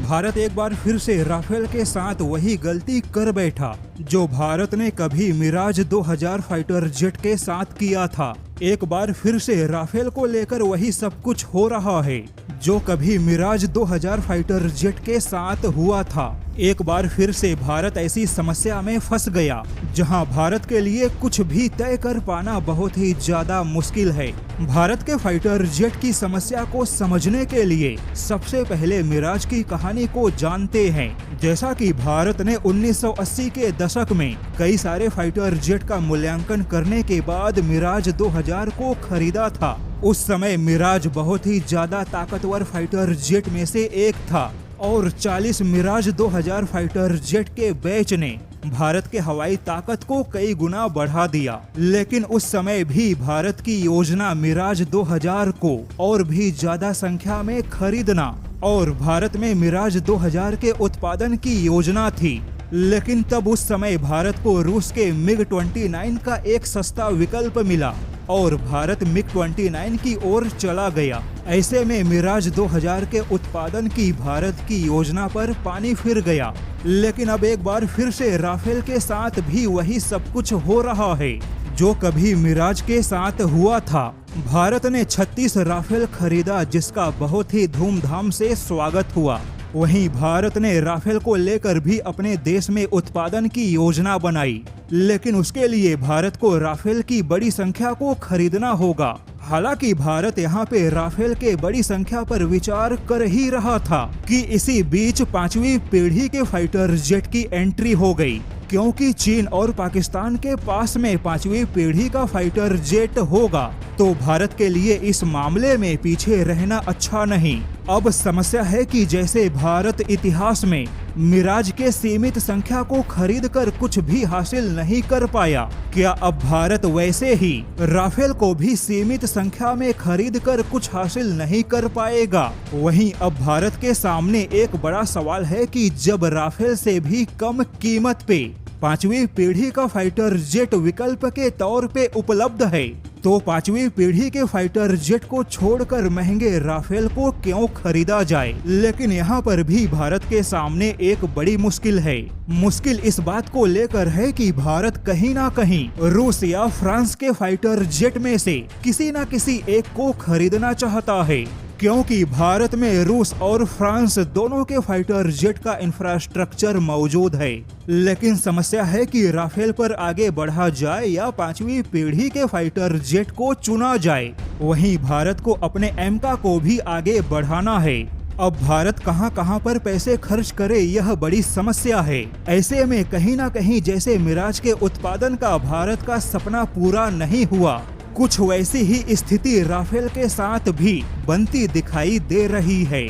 भारत एक बार फिर से राफेल के साथ वही गलती कर बैठा जो भारत ने कभी मिराज 2000 फाइटर जेट के साथ किया था। एक बार फिर से राफेल को लेकर वही सब कुछ हो रहा है जो कभी मिराज 2000 फाइटर जेट के साथ हुआ था। एक बार फिर से भारत ऐसी समस्या में फंस गया जहां भारत के लिए कुछ भी तय कर पाना बहुत ही ज्यादा मुश्किल है। भारत के फाइटर जेट की समस्या को समझने के लिए सबसे पहले मिराज की कहानी को जानते हैं। जैसा कि भारत ने 1980 के दशक में कई सारे फाइटर जेट का मूल्यांकन करने के बाद मिराज 2000 को खरीदा था। उस समय मिराज बहुत ही ज्यादा ताकतवर फाइटर जेट में से एक था और 40 मिराज 2000 फाइटर जेट के बैच ने भारत के हवाई ताकत को कई गुना बढ़ा दिया। लेकिन उस समय भी भारत की योजना मिराज 2000 को और भी ज्यादा संख्या में खरीदना और भारत में मिराज 2000 के उत्पादन की योजना थी। लेकिन तब उस समय भारत को रूस के MiG-29 का एक सस्ता विकल्प मिला और भारत MiG-29 की ओर चला गया। ऐसे में मिराज 2000 के उत्पादन की भारत की योजना पर पानी फिर गया। लेकिन अब एक बार फिर से राफेल के साथ भी वही सब कुछ हो रहा है जो कभी मिराज के साथ हुआ था। भारत ने 36 राफेल खरीदा जिसका बहुत ही धूमधाम से स्वागत हुआ। वहीं भारत ने राफेल को लेकर भी अपने देश में उत्पादन की योजना बनाई। लेकिन उसके लिए भारत को राफेल की बड़ी संख्या को खरीदना होगा। हालांकि भारत यहाँ पे राफेल के बड़ी संख्या पर विचार कर ही रहा था कि इसी बीच 5वीं पीढ़ी के फाइटर जेट की एंट्री हो गई, क्योंकि चीन और पाकिस्तान के पास में 5वीं पीढ़ी का फाइटर जेट होगा तो भारत के लिए इस मामले में पीछे रहना अच्छा नहीं। अब समस्या है कि जैसे भारत इतिहास में मिराज के सीमित संख्या को खरीदकर कुछ भी हासिल नहीं कर पाया, क्या अब भारत वैसे ही राफेल को भी सीमित संख्या में खरीदकर कुछ हासिल नहीं कर पाएगा? वहीं अब भारत के सामने एक बड़ा सवाल है कि जब राफेल से भी कम कीमत पे 5वीं पीढ़ी का फाइटर जेट विकल्प के तौर पे उपलब्ध है तो 5वीं पीढ़ी के फाइटर जेट को छोड़कर महंगे राफेल को क्यों खरीदा जाए? लेकिन यहाँ पर भी भारत के सामने एक बड़ी मुश्किल है। मुश्किल इस बात को लेकर है कि भारत कहीं ना कहीं रूस या फ्रांस के फाइटर जेट में से किसी न किसी एक को खरीदना चाहता है, क्योंकि भारत में रूस और फ्रांस दोनों के फाइटर जेट का इंफ्रास्ट्रक्चर मौजूद है। लेकिन समस्या है कि राफेल पर आगे बढ़ा जाए या 5वीं पीढ़ी के फाइटर जेट को चुना जाए। वहीं भारत को अपने एमका को भी आगे बढ़ाना है। अब भारत कहां पर पैसे खर्च करे यह बड़ी समस्या है। ऐसे में कहीं ना कहीं जैसे मिराज के उत्पादन का भारत का सपना पूरा नहीं हुआ, कुछ वैसी ही स्थिति राफेल के साथ भी बनती दिखाई दे रही है।